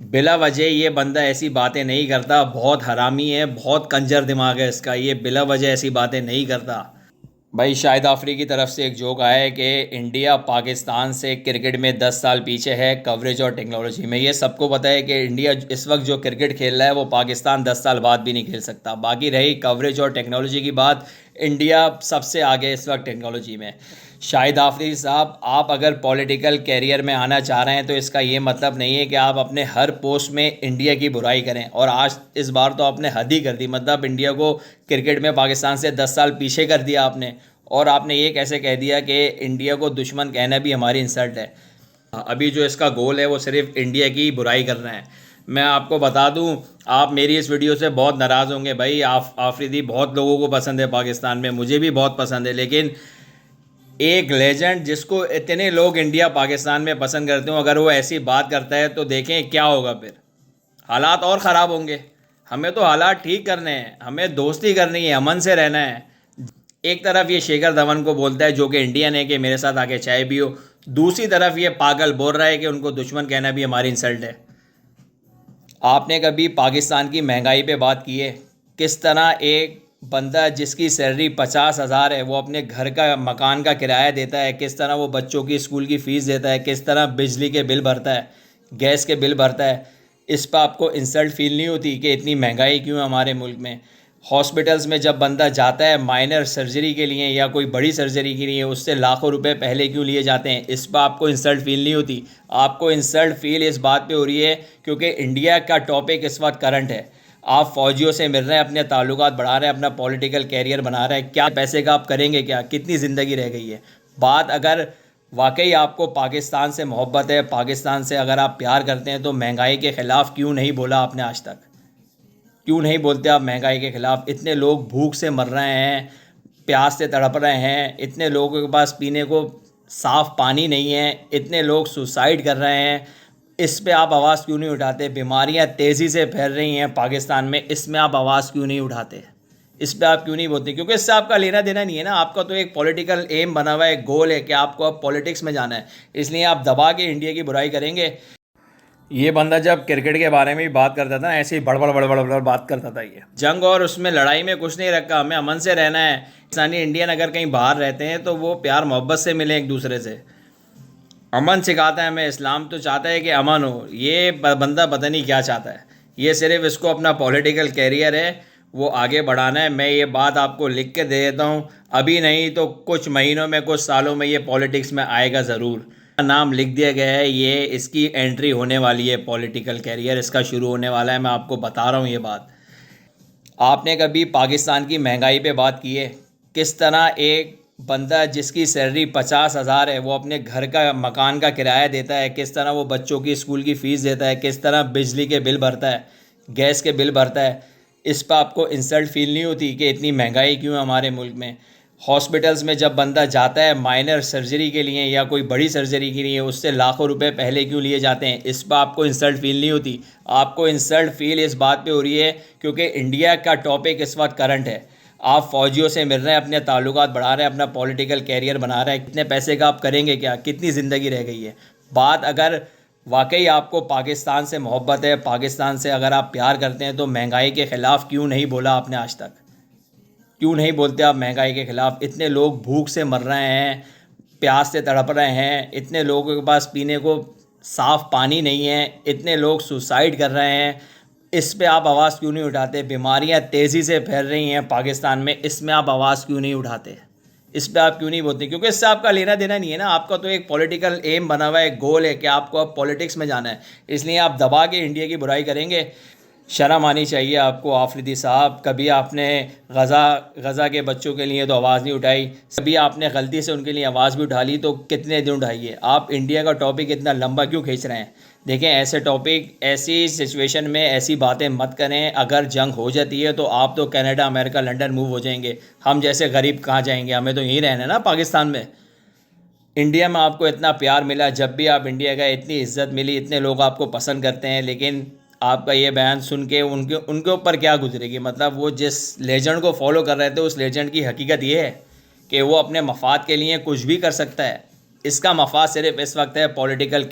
बिला वजह ये बंदा ऐसी बातें नहीं करता। बहुत हरामी है, बहुत कंजर दिमाग है इसका। ये बिला वजह ऐसी बातें नहीं करता। भाई शाहिद आफरी की तरफ से एक जोक आया है कि इंडिया पाकिस्तान से क्रिकेट में 10 साल पीछे है कवरेज और टेक्नोलॉजी में। ये सबको पता है कि इंडिया इस वक्त जो क्रिकेट खेल रहा है वो पाकिस्तान 10 साल बाद भी नहीं खेल सकता। बाकी रही कवरेज और टेक्नोलॉजी की बात, इंडिया सबसे आगे इस वक्त टेक्नोलॉजी में। शाहिद आफरी साहब, आप अगर पॉलिटिकल कैरियर में आना चाह रहे हैं तो इसका ये मतलब नहीं है कि आप अपने हर पोस्ट में इंडिया की बुराई करें। और आज इस बार तो आपने हद ही कर दी। मतलब इंडिया को क्रिकेट में पाकिस्तान से 10 साल पीछे कर दिया आपने। और आपने ये कैसे कह दिया कि इंडिया को दुश्मन कहना भी हमारी इंसल्ट है। अभी जो इसका गोल है वो सिर्फ इंडिया की बुराई करना है। मैं आपको बता दूं, आप मेरी इस वीडियो से बहुत नाराज़ होंगे भाई। आफरीदी बहुत लोगों को पसंद है पाकिस्तान में, मुझे भी बहुत पसंद है। लेकिन एक लेजेंड जिसको इतने लोग इंडिया पाकिस्तान में पसंद करते हो, अगर वो ऐसी बात करता है तो देखें क्या होगा। फिर हालात और ख़राब होंगे। हमें तो हालात ठीक करने हैं, हमें दोस्ती करनी है, अमन से रहना है। एक तरफ ये शेखर धवन को बोलता है जो कि इंडियन है कि मेरे साथ आके चाय पियो, दूसरी तरफ ये पागल बोल रहा है कि उनको दुश्मन कहना भी हमारी इंसल्ट है। आपने कभी पाकिस्तान की महंगाई पे बात की है? किस तरह एक बंदा जिसकी सैलरी 50,000 है वो अपने घर का मकान का किराया देता है, किस तरह वो बच्चों की स्कूल की फ़ीस देता है, किस तरह बिजली के बिल भरता है, गैस के बिल भरता है। इस पर आपको इंसल्ट फील नहीं होती कि इतनी महंगाई क्यों है हमारे मुल्क में? हॉस्पिटल्स में जब बंदा जाता है माइनर सर्जरी के लिए या कोई बड़ी सर्जरी के लिए, उससे लाखों रुपए पहले क्यों लिए जाते हैं? इस पर आपको इंसल्ट फील नहीं होती? आपको इंसल्ट फील इस बात पे हो रही है क्योंकि इंडिया का टॉपिक इस वक्त करंट है। आप फौजियों से मिल रहे हैं, अपने ताल्लुकात बढ़ा रहे हैं, अपना पॉलिटिकल कैरियर बना रहे हैं। क्या पैसे का आप करेंगे? क्या कितनी ज़िंदगी रह गई है? बात अगर वाकई आपको पाकिस्तान से मोहब्बत है, पाकिस्तान से अगर आप प्यार करते हैं, तो महंगाई के ख़िलाफ़ क्यों नहीं बोला आपने आज तक? क्यों नहीं बोलते आप महंगाई के ख़िलाफ़? इतने लोग भूख से मर रहे हैं, प्यास से तड़प रहे हैं, इतने लोगों के पास पीने को साफ़ पानी नहीं है, इतने लोग सुसाइड कर रहे हैं। इस पे आप आवाज़ क्यों नहीं उठाते? बीमारियां तेज़ी से फैल रही हैं पाकिस्तान में, इसमें आप आवाज़ क्यों नहीं उठाते? इस पे आप क्यों नहीं बोलते? क्योंकि इससे आपका लेना देना नहीं है ना। आपका तो एक पॉलिटिकल एम बना हुआ है, एक गोल है कि आपको अब पॉलिटिक्स में जाना है, इसलिए आप दबा के इंडिया की बुराई करेंगे। ये बंदा जब क्रिकेट के बारे में भी बात करता था, ऐसे ही बड़बड़ बड़बड़ बड़बड़ बात करता था। ये जंग और उसमें लड़ाई में कुछ नहीं रखा, हमें अमन से रहना है। पाकिस्तानी इंडियन अगर कहीं बाहर रहते हैं तो वो प्यार मोहब्बत से मिले एक दूसरे से। अमन सिखाता है हमें इस्लाम, तो चाहता है कि अमन हो। ये बंदा पता नहीं क्या चाहता है। ये सिर्फ इसको अपना पॉलिटिकल कैरियर है, वो आगे बढ़ाना है। मैं ये बात आपको लिख के दे देता हूँ, अभी नहीं तो कुछ महीनों में, कुछ सालों में ये पॉलिटिक्स में आएगा ज़रूर। नाम लिख दिया गया है, ये इसकी एंट्री होने वाली है, पॉलिटिकल कैरियर इसका शुरू होने वाला है। मैं आपको बता रहा हूँ ये बात। आपने कभी पाकिस्तान की महंगाई पे बात की है? किस तरह एक बंदा जिसकी सैलरी 50,000 है वो अपने घर का मकान का किराया देता है, किस तरह वो बच्चों की स्कूल की फ़ीस देता है, किस तरह बिजली के बिल भरता है, गैस के बिल भरता है। इस पर आपको इंसल्ट फील नहीं होती कि इतनी महंगाई क्यों है हमारे मुल्क में? हॉस्पिटल्स में जब बंदा जाता है माइनर सर्जरी के लिए या कोई बड़ी सर्जरी के लिए, उससे लाखों रुपए पहले क्यों लिए जाते हैं? इस पर आपको इंसल्ट फील नहीं होती? आपको इंसल्ट फील इस बात पे हो रही है क्योंकि इंडिया का टॉपिक इस वक्त करंट है। आप फौजियों से मिल रहे हैं, अपने ताल्लुकात बढ़ा रहे हैं, अपना पॉलिटिकल कैरियर बना रहे हैं। कितने पैसे का आप करेंगे? क्या कितनी ज़िंदगी रह गई है? बात अगर वाकई आपको पाकिस्तान से मोहब्बत है, पाकिस्तान से अगर आप प्यार करते हैं, तो महंगाई के ख़िलाफ़ क्यों नहीं बोला आपने आज तक? क्यों नहीं बोलते आप महंगाई के ख़िलाफ़? इतने लोग भूख से मर रहे हैं, प्यास से तड़प रहे हैं, इतने लोगों के पास पीने को साफ़ पानी नहीं है, इतने लोग सुसाइड कर रहे हैं। इस पे आप आवाज़ क्यों नहीं उठाते? बीमारियां तेज़ी से फैल रही हैं पाकिस्तान में, इसमें आप आवाज़ क्यों नहीं उठाते? इस पे आप क्यों नहीं बोलते? क्योंकि इससे आपका लेना देना नहीं है ना। आपका तो एक पॉलिटिकल एम बना हुआ है, एक गोल है कि आपको अब पॉलिटिक्स में जाना है, इसलिए आप दबा के इंडिया की बुराई करेंगे। शर्म आनी चाहिए आपको आफरीदी साहब। कभी आपने गज़ा के बच्चों के लिए तो आवाज़ नहीं उठाई, कभी आपने गलती से उनके लिए आवाज़ भी उठा ली तो कितने दिन उठाइए? आप इंडिया का टॉपिक इतना लंबा क्यों खींच रहे हैं? देखें, ऐसे टॉपिक, ऐसी सिचुएशन में ऐसी बातें मत करें। अगर जंग हो जाती है तो आप तो कनाडा, अमेरिका, लंदन मूव हो जाएंगे। हम जैसे गरीब कहाँ जाएंगे? हमें तो यहीं रहना है ना पाकिस्तान में। इंडिया में आपको इतना प्यार मिला, जब भी आप इंडिया गए इतनी इज्जत मिली, इतने लोग आपको पसंद करते हैं, लेकिन आपका ये बयान सुन के उनके उनके ऊपर क्या गुजरेगी? मतलब वो जिस लेजेंड को फॉलो कर रहे थे, उस लेजेंड की हकीकत ये है कि वो अपने मफाद के लिए कुछ भी कर सकता है। इसका मफाद सिर्फ इस वक्त है पॉलिटिकल